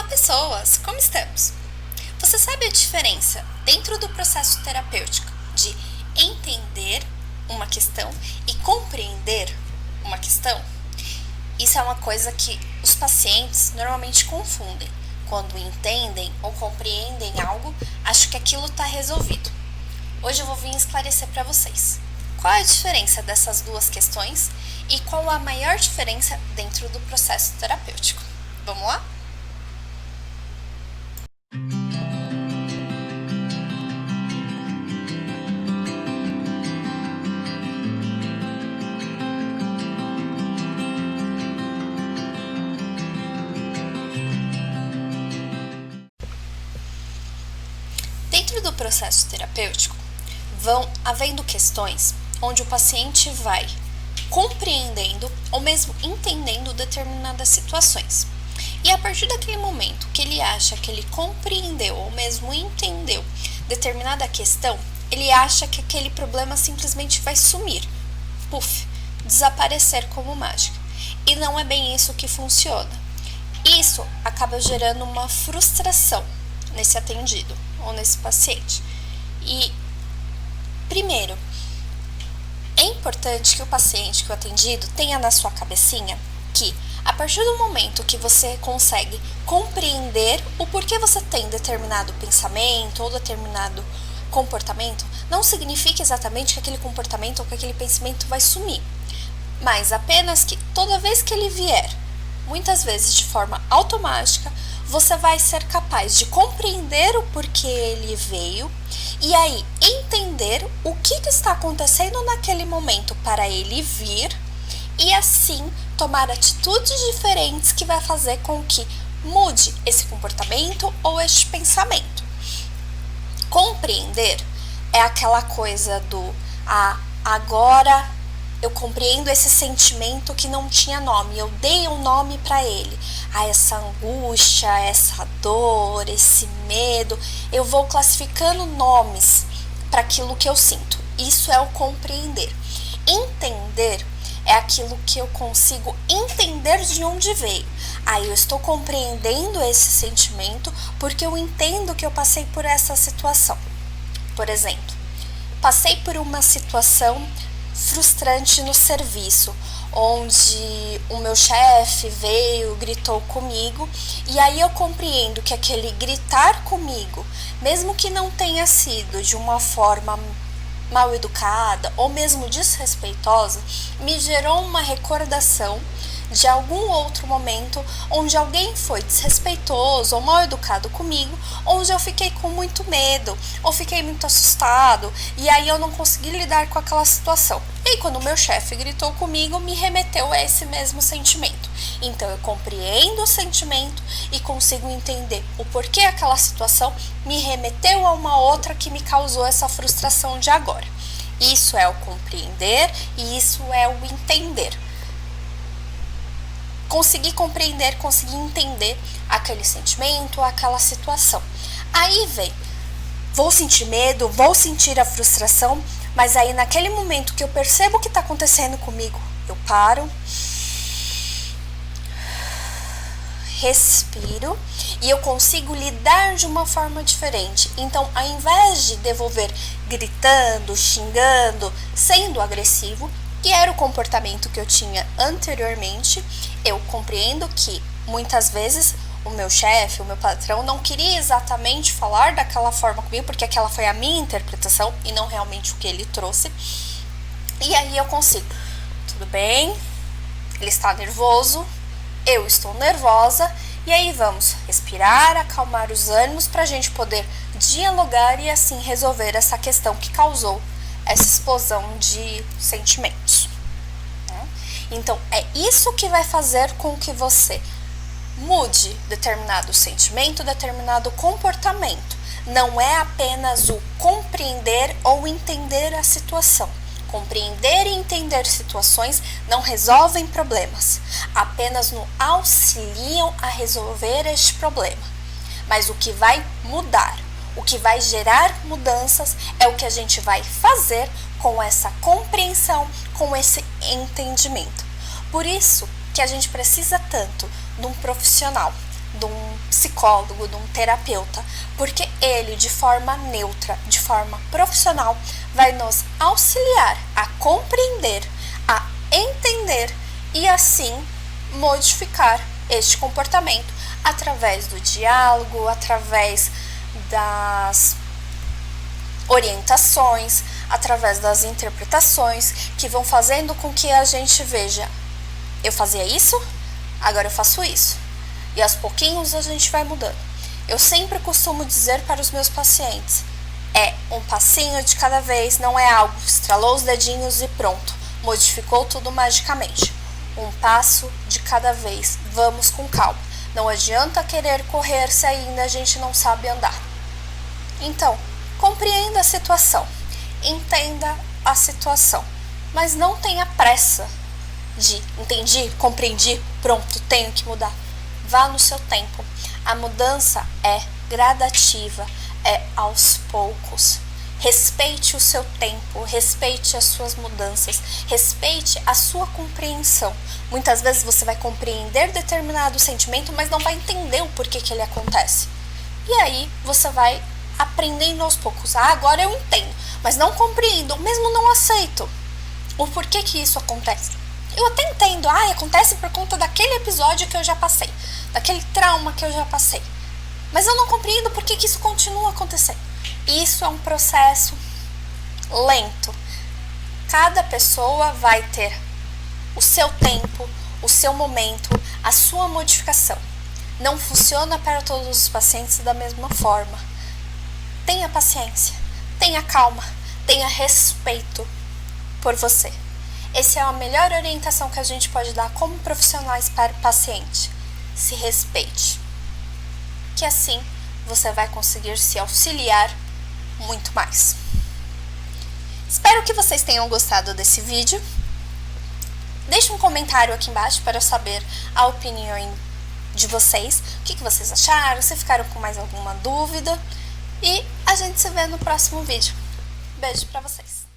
pessoas! Como estamos? Você sabe a diferença dentro do processo terapêutico de entender uma questão e compreender uma questão? Isso é uma coisa que os pacientes normalmente confundem. Quando entendem ou compreendem algo, acham que aquilo está resolvido. Hoje eu vou vir esclarecer para vocês qual é a diferença dessas duas questões e qual a maior diferença dentro do processo terapêutico. Vamos lá? Dentro do processo terapêutico, vão havendo questões onde o paciente vai compreendendo ou mesmo entendendo determinadas situações. E a partir daquele momento que ele acha que ele compreendeu ou mesmo entendeu determinada questão, ele acha que aquele problema simplesmente vai sumir, puf, desaparecer como mágica. E não é bem isso que funciona. Isso acaba gerando uma frustração nesse atendido ou nesse paciente. E, primeiro, é importante que o paciente, que o atendido, tenha na sua cabecinha que, a partir do momento que você consegue compreender o porquê você tem determinado pensamento ou determinado comportamento, não significa exatamente que aquele comportamento ou que aquele pensamento vai sumir, mas apenas que toda vez que ele vier, muitas vezes de forma automática, você vai ser capaz de compreender o porquê ele veio e aí entender o que está acontecendo naquele momento para ele vir e assim tomar atitudes diferentes que vai fazer com que mude esse comportamento ou este pensamento. Compreender é aquela coisa do agora eu compreendo esse sentimento que não tinha nome, eu dei um nome para ele. Essa angústia, essa dor, esse medo, eu vou classificando nomes para aquilo que eu sinto. Isso é o compreender. Entender é aquilo que eu consigo entender de onde veio. Eu estou compreendendo esse sentimento porque eu entendo que eu passei por essa situação. Por exemplo, passei por uma situação frustrante no serviço, onde o meu chefe veio, gritou comigo, e aí eu compreendo que aquele gritar comigo, mesmo que não tenha sido de uma forma mal educada ou mesmo desrespeitosa, me gerou uma recordação de algum outro momento onde alguém foi desrespeitoso ou mal educado comigo, onde eu fiquei com muito medo ou fiquei muito assustado e aí eu não consegui lidar com aquela situação. E aí, quando o meu chefe gritou comigo, me remeteu a esse mesmo sentimento. Então eu compreendo o sentimento e consigo entender o porquê aquela situação me remeteu a uma outra que me causou essa frustração de agora. Isso é o compreender e isso é o entender. Conseguir compreender, conseguir entender aquele sentimento, aquela situação. Aí vem, vou sentir medo, vou sentir a frustração, mas aí naquele momento que eu percebo o que está acontecendo comigo, eu paro, respiro e eu consigo lidar de uma forma diferente. Então, ao invés de devolver gritando, xingando, sendo agressivo, que era o comportamento que eu tinha anteriormente, eu compreendo que muitas vezes o meu chefe, o meu patrão não queria exatamente falar daquela forma comigo, porque aquela foi a minha interpretação e não realmente o que ele trouxe. E aí eu consigo, tudo bem, ele está nervoso, eu estou nervosa, e aí vamos respirar, acalmar os ânimos para a gente poder dialogar e assim resolver essa questão que causou essa explosão de sentimentos. Então, é isso que vai fazer com que você mude determinado sentimento, determinado comportamento. Não é apenas o compreender ou entender a situação. Compreender e entender situações não resolvem problemas, apenas nos auxiliam a resolver este problema. Mas o que vai mudar, o que vai gerar mudanças é o que a gente vai fazer com essa compreensão, com esse entendimento. Por isso que a gente precisa tanto de um profissional, de um psicólogo, de um terapeuta, porque ele, de forma neutra, de forma profissional, vai nos auxiliar a compreender, a entender e assim modificar este comportamento através do diálogo, através das orientações, através das interpretações que vão fazendo com que a gente veja: eu fazia isso, agora eu faço isso. E aos pouquinhos a gente vai mudando. Eu sempre costumo dizer para os meus pacientes: é um passinho de cada vez, não é algo, estralou os dedinhos e pronto, modificou tudo magicamente. Um passo de cada vez, vamos com calma. Não adianta querer correr se ainda a gente não sabe andar. Então, compreenda a situação, entenda a situação, mas não tenha pressa de entendi, compreendi, pronto, tenho que mudar. Vá no seu tempo. A mudança é gradativa, é aos poucos. Respeite o seu tempo, respeite as suas mudanças, respeite a sua compreensão. Muitas vezes você vai compreender determinado sentimento, mas não vai entender o porquê que ele acontece. E aí você vai aprendendo aos poucos. Agora eu entendo, mas não compreendo, mesmo não aceito o porquê que isso acontece. Eu até entendo, acontece por conta daquele episódio que eu já passei, daquele trauma que eu já passei. Mas eu não compreendo por que isso continua acontecendo. Isso é um processo lento. Cada pessoa vai ter o seu tempo, o seu momento, a sua modificação. Não funciona para todos os pacientes da mesma forma. Tenha paciência, tenha calma, tenha respeito por você. Essa é a melhor orientação que a gente pode dar como profissionais para o paciente. Se respeite, que assim você vai conseguir se auxiliar muito mais. Espero que vocês tenham gostado desse vídeo. Deixe um comentário aqui embaixo para eu saber a opinião de vocês. O que vocês acharam, se ficaram com mais alguma dúvida. E a gente se vê no próximo vídeo. Beijo pra vocês.